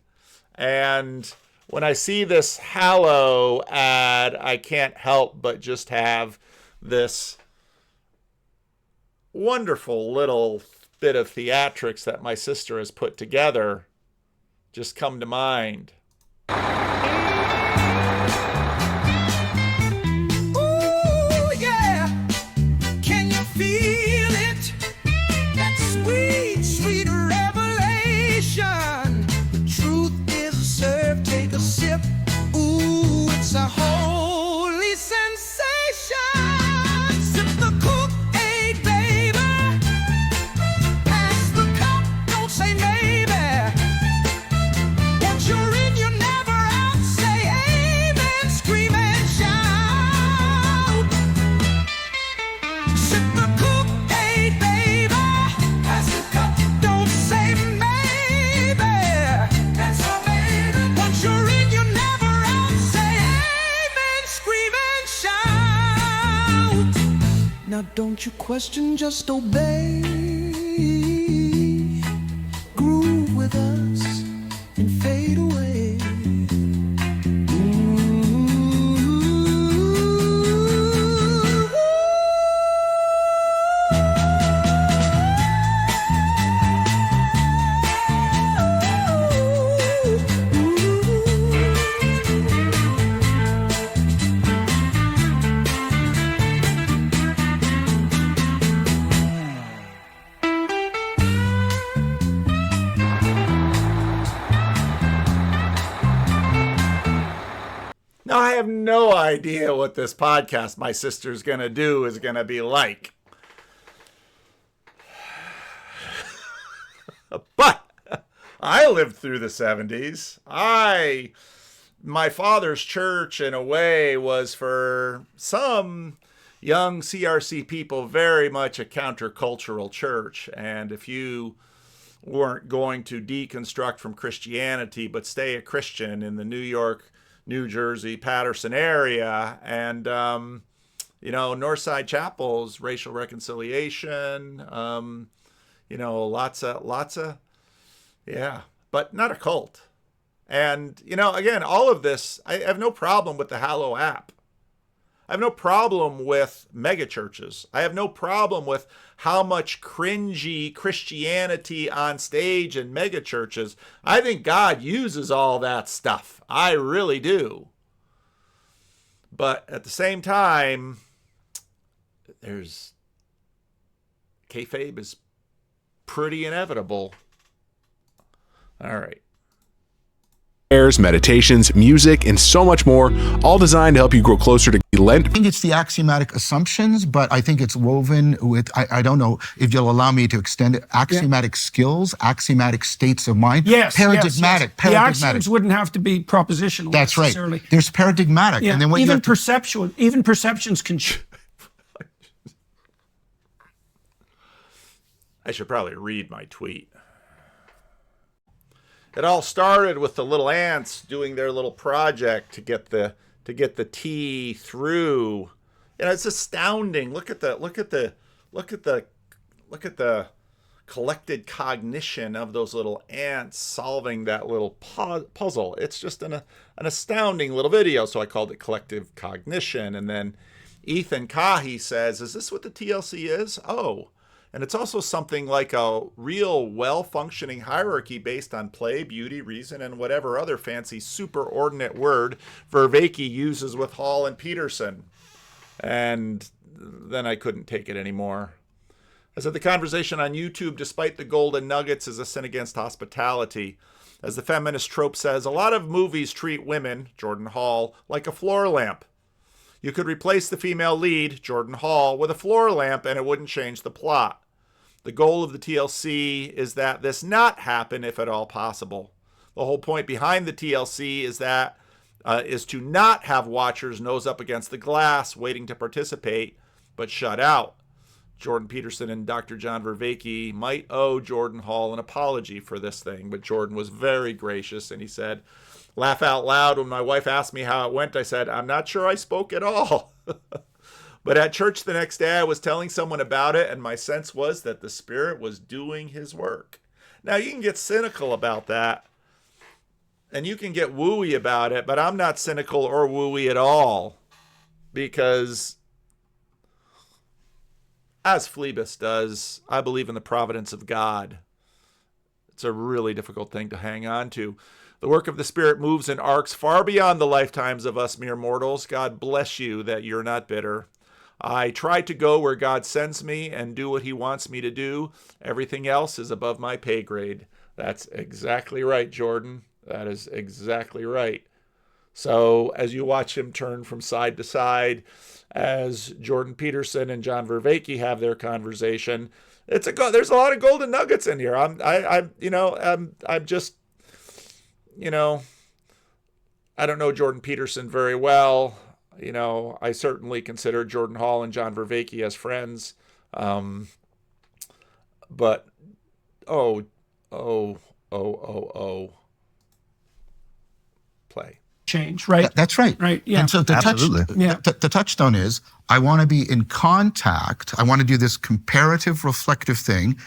And when I see this Hallow ad, I can't help but just have this wonderful little bit of theatrics that my sister has put together just come to mind. It's a holy sensation. Sip the Kool-Aid, baby. Pass the cup, don't say maybe. Once you're in, you're never out. Say amen, scream and shout. Sip the Kool-Aid, baby. Pass the cup, don't say maybe. That's all, baby. Once you're in, you're never out. Say amen, scream and shout. Now don't you question, just obey. Groove with us and fade away. Now, I have no idea what this podcast my sister's going to do is going to be like. But I lived through the 70s. My father's church, in a way, was for some young CRC people very much a countercultural church. And if you weren't going to deconstruct from Christianity but stay a Christian in the New York, New Jersey, Patterson area, and Northside Chapel's racial reconciliation, lots of, yeah, but not a cult. And, again, all of this, I have no problem with the Hallow app. I have no problem with mega churches. I have no problem with how much cringy Christianity on stage in mega churches. I think God uses all that stuff. I really do. But at the same time, Kayfabe is pretty inevitable. All right. Prayers, meditations, music, and so much more, all designed to help you grow closer to Lent. I think it's the axiomatic assumptions, but I think it's woven with, I don't know if you'll allow me to extend it, axiomatic skills, axiomatic states of mind. Yes, paradigmatic. Yes. The axioms wouldn't have to be propositional. That's right. There's paradigmatic. Yeah. And then what even perceptions can... I should probably read my tweet. It all started with the little ants doing their little project to get the tea through. And it's astounding. Look at the collected cognition of those little ants solving that little puzzle. It's just an astounding little video. So I called it collective cognition. And then Ethan Kahi says, "Is this what the TLC is?" Oh. And it's also something like a real well-functioning hierarchy based on play, beauty, reason, and whatever other fancy superordinate word Vervaeke uses with Hall and Peterson. And then I couldn't take it anymore. I said the conversation on YouTube, despite the golden nuggets, is a sin against hospitality. As the feminist trope says, a lot of movies treat women, Jordan Hall, like a floor lamp. You could replace the female lead, Jordan Hall, with a floor lamp and it wouldn't change the plot. The goal of the TLC is that this not happen if at all possible. The whole point behind the TLC is to not have watchers nose up against the glass waiting to participate, but shut out. Jordan Peterson and Dr. John Vervaeke might owe Jordan Hall an apology for this thing, but Jordan was very gracious, and he said, laugh out loud, when my wife asked me how it went, I said, I'm not sure I spoke at all. But at church the next day, I was telling someone about it, and my sense was that the Spirit was doing his work. Now, you can get cynical about that, and you can get wooey about it, but I'm not cynical or wooey at all, because as Phlebas does, I believe in the providence of God. It's a really difficult thing to hang on to. The work of the Spirit moves in arcs far beyond the lifetimes of us mere mortals. God bless you that you're not bitter. I try to go where God sends me and do what he wants me to do. Everything else is above my pay grade. That's exactly right, Jordan. That is exactly right. So as you watch him turn from side to side, as Jordan Peterson and John Vervaeke have their conversation, there's a lot of golden nuggets in here. I'm just, I don't know Jordan Peterson very well. I certainly consider Jordan Hall and John Vervaeke as friends. But, play. Change, right? That's right. Right, yeah. And so the touchstone is, I want to be in contact. I want to do this comparative reflective thing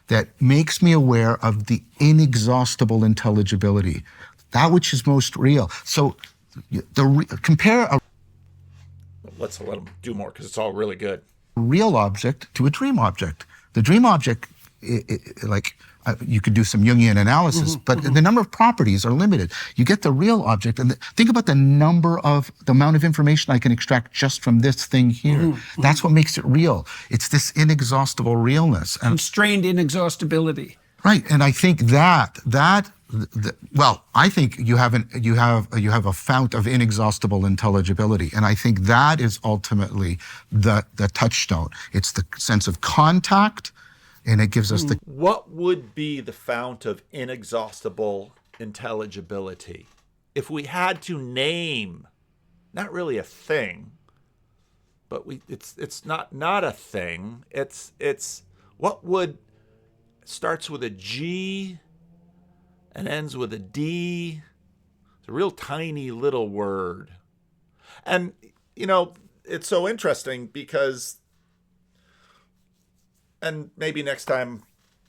that makes me aware of the inexhaustible intelligibility, that which is most real. So compare a Let's let them do more because it's all really good. real object to a dream object. The dream object, you could do some Jungian analysis, but the number of properties are limited. You get the real object, and think about the amount of information I can extract just from this thing here. That's what makes it real. It's this inexhaustible realness. And Constrained inexhaustibility. right, and I think I think you have a fount of inexhaustible intelligibility, and I think that is ultimately the touchstone. It's the sense of contact, and it gives us the. What would be the fount of inexhaustible intelligibility if we had to name, not really a thing, but it's not a thing. It's what would starts with a G and ends with a D. It's a real tiny little word. And, it's so interesting because, and maybe next time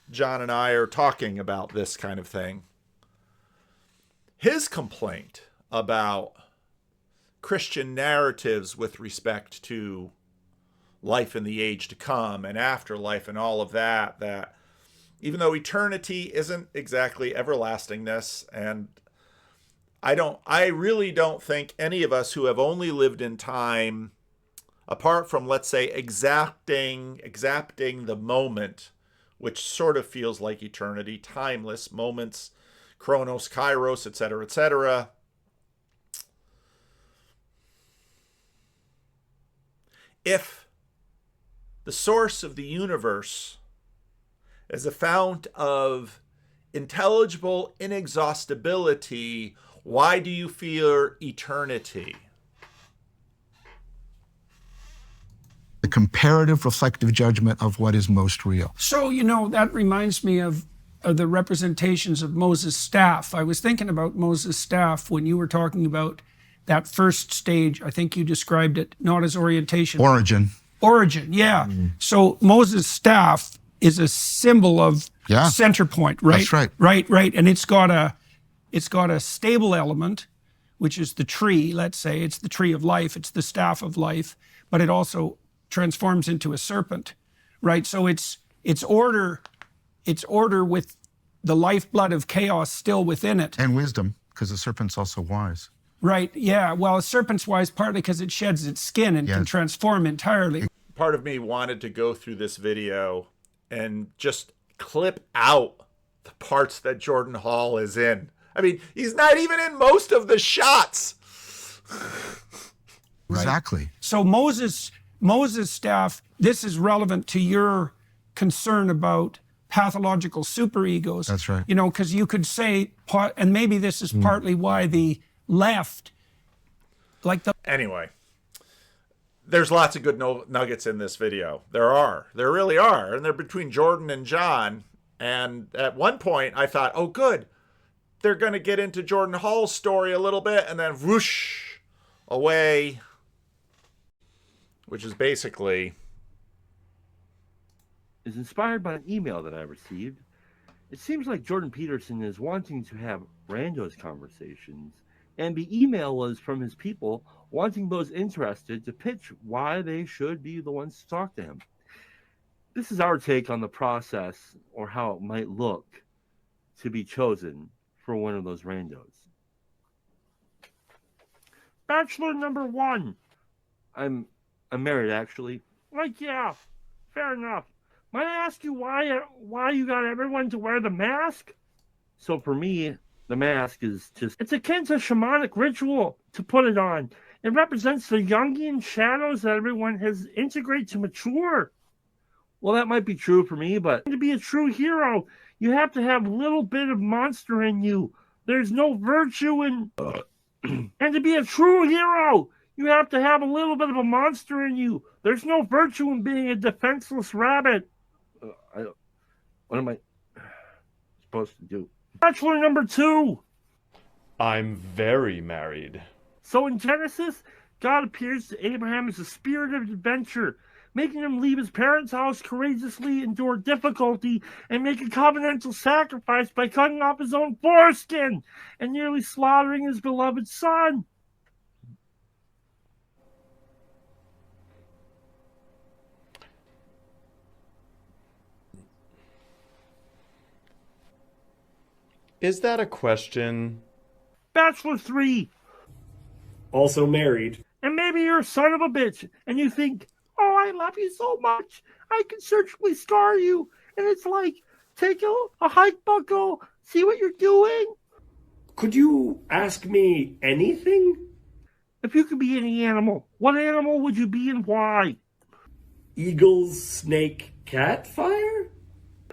John and I are talking about this kind of thing, his complaint about Christian narratives with respect to life in the age to come and afterlife and all of that even though eternity isn't exactly everlastingness, and I really don't think any of us who have only lived in time, apart from, let's say, exacting the moment, which sort of feels like eternity, timeless moments, chronos, kairos, etc., etc. If the source of the universe is a fount of intelligible inexhaustibility, why do you fear eternity? The comparative reflective judgment of what is most real. So, that reminds me of the representations of Moses' staff. I was thinking about Moses' staff when you were talking about that first stage. I think you described it not as orientation. Origin, yeah. So Moses' staff is a symbol of center point, right? That's right. Right. And it's got a stable element, which is the tree, let's say. It's the tree of life, it's the staff of life, but it also transforms into a serpent, right? So it's order with the lifeblood of chaos still within it. And wisdom, because the serpent's also wise. Right, yeah. Well, a serpent's wise partly because it sheds its skin and can transform entirely. Part of me wanted to go through this video and just clip out the parts that Jordan Hall is in. I mean, he's not even in most of the shots. Exactly. So Moses' staff, this is relevant to your concern about pathological superegos. That's right. Because you could say, and maybe this is partly why the left, Anyway, there's lots of good nuggets in this video. There really are. And they're between Jordan and John. And at one point I thought, oh, good. They're going to get into Jordan Hall's story a little bit and then whoosh, away. Which is basically... is inspired by an email that I received. It seems like Jordan Peterson is wanting to have Randos conversations, and the email was from his people wanting those interested to pitch why they should be the ones to talk to him. This is our take on the process, or how it might look to be chosen for one of those randos. Bachelor number 1. I'm married, actually. Like, yeah, fair enough. Might I ask you why you got everyone to wear the mask? So for me, the mask is it's akin to shamanic ritual to put it on. It represents the Jungian shadows that everyone has integrated to mature. Well, that might be true for me, but to be a true hero, you have to have a little bit of monster in you. There's no virtue in... And to be a true hero, you have to have a little bit of a monster in you. There's no virtue in being a defenseless rabbit. What am I supposed to do? Bachelor number 2. I'm very married. So in Genesis, God appears to Abraham as a spirit of adventure, making him leave his parents' house, courageously endure difficulty, and make a covenantal sacrifice by cutting off his own foreskin and nearly slaughtering his beloved son. Is that a question? Bachelor 3. Also married. And maybe you're a son of a bitch, and you think, oh, I love you so much, I can surgically scar you. And it's like, take a hike, bucko, see what you're doing. Could you ask me anything? If you could be any animal, what animal would you be and why? Eagles, snake, cat, fire?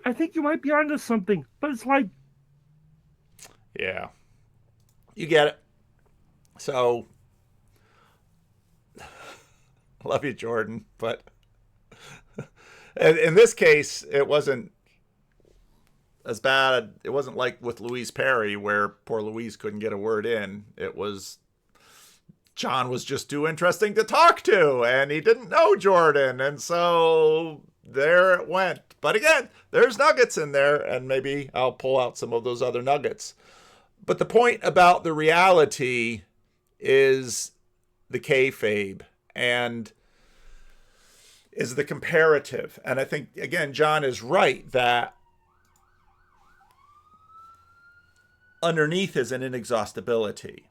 I think you might be onto something, but it's like... Yeah. You get it. So, love you, Jordan, but in this case, it wasn't as bad. It wasn't like with Louise Perry, where poor Louise couldn't get a word in. It was John was just too interesting to talk to, and he didn't know Jordan, and so there it went. But again, there's nuggets in there, and maybe I'll pull out some of those other nuggets. But the point about the reality is the kayfabe and is the comparative. And I think, again, John is right that underneath is an inexhaustibility.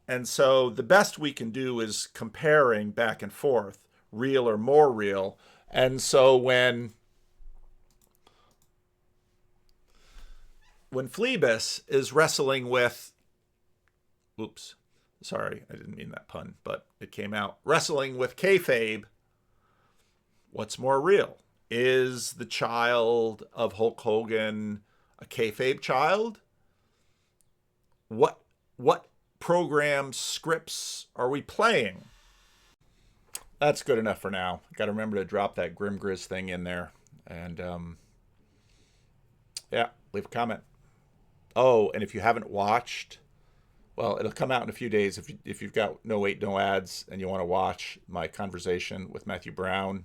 And so the best we can do is comparing back and forth, real or more real. And so when Phlebas is wrestling with, oops, sorry, I didn't mean that pun, but it came out, wrestling with kayfabe, what's more real? Is the child of Hulk Hogan a kayfabe child? What programs, scripts are we playing? That's good enough for now. Got to remember to drop that Grim Grizz thing in there. And, yeah, leave a comment. Oh, and if you haven't watched, well, it'll come out in a few days. If you've got No Wait, No Ads and you want to watch my conversation with Matthew Brown,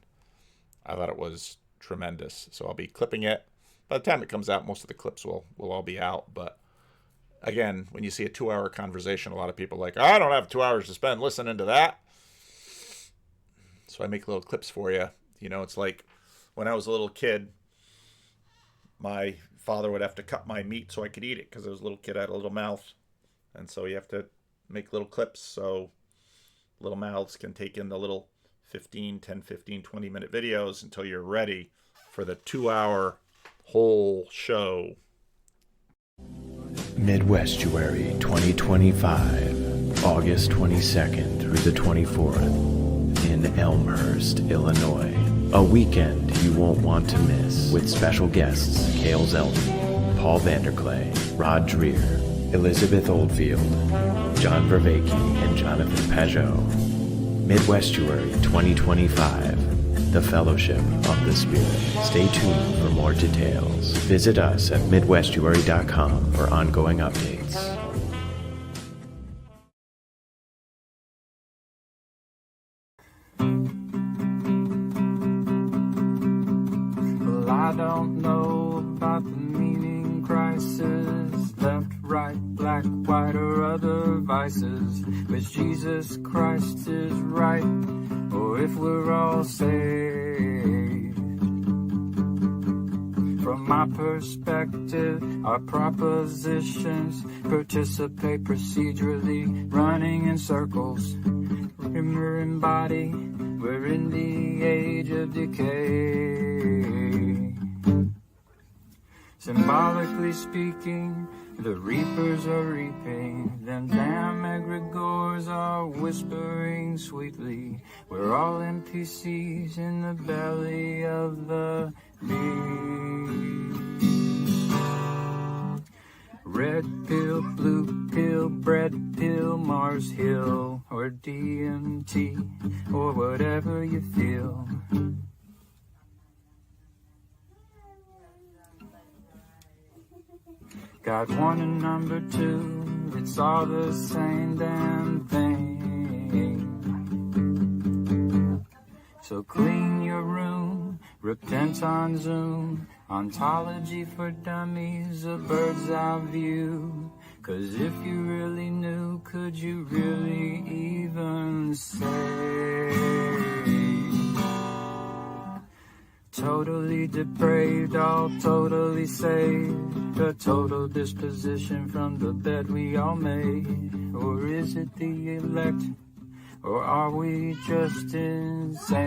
I thought it was tremendous. So I'll be clipping it. By the time it comes out, most of the clips will all be out. But again, when you see a 2-hour conversation, a lot of people are like, I don't have 2 hours to spend listening to that. So I make little clips for you. You know, it's like when I was a little kid, my father would have to cut my meat so I could eat it because I was a little kid, I had a little mouth. And so you have to make little clips so little mouths can take in the little 10, 15, 20-minute videos until you're ready for the 2-hour whole show. Midwestuary 2025, August 22nd through the 24th in Elmhurst, Illinois. A weekend you won't want to miss with special guests Cale Zeldin, Paul Vanderklay, Rod Dreher, Elizabeth Oldfield, John Vervaeke, and Jonathan Pajot. Midwestuary 2025, the Fellowship of the Spirit. Stay tuned for more details. Visit us at midwestuary.com for ongoing updates. Well, I don't know about the meaning crisis, left, right, black, white, or other vices, which Jesus Christ is right, or if we're all saved. From my perspective, our propositions participate procedurally, running in circles. Remember in body, we're in the age of decay. Symbolically speaking, the reapers are reaping, them damn egregores are whispering sweetly. We're all NPCs in the belly of the beast. Red pill, blue pill, bread pill, Mars Hill, or DMT, or whatever you feel. Got one and number two, it's all the same damn thing. So clean your room, repent on Zoom, ontology for dummies, a bird's eye view. 'Cause if you really knew, could you really even say? Totally depraved, all totally saved. A total disposition from the bed we all made. Or is it the elect? Or are we just insane?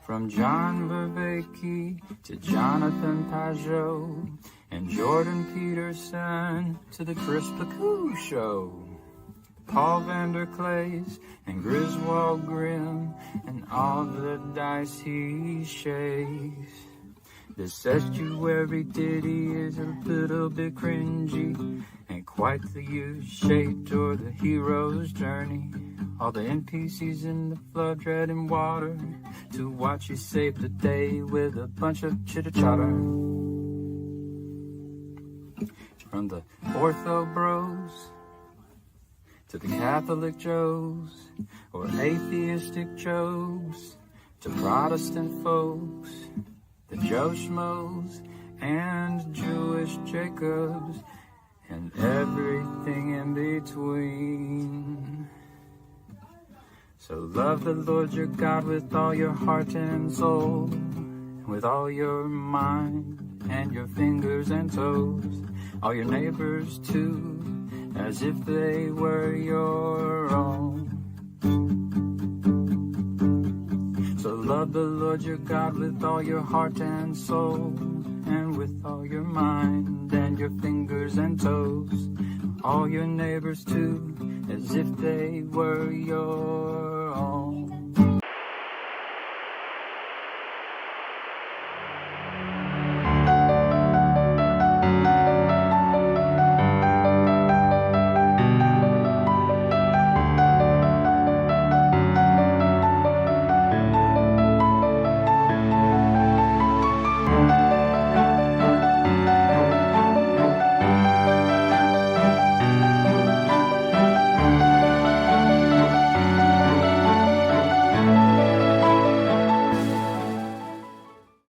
From John Vervaeke to Jonathan Pajot and Jordan Peterson to the Chris Pacou Show. Paul Vanderklays and Griswold Grimm and all the dice he shakes. This estuary ditty is a little bit cringy, ain't quite the U-shaped or the hero's journey. All the NPCs in the flood treading water to watch you save the day with a bunch of chitter-chatter. From the ortho bros to the Catholic Joes, or atheistic Jobs, to Protestant folks, the Joe Schmoes, and Jewish Jacobs, and everything in between. So love the Lord your God with all your heart and soul, with all your mind and your fingers and toes, all your neighbors too, as if they were your own. So love the Lord your God with all your heart and soul, and with all your mind and your fingers and toes, all your neighbors too, as if they were your own.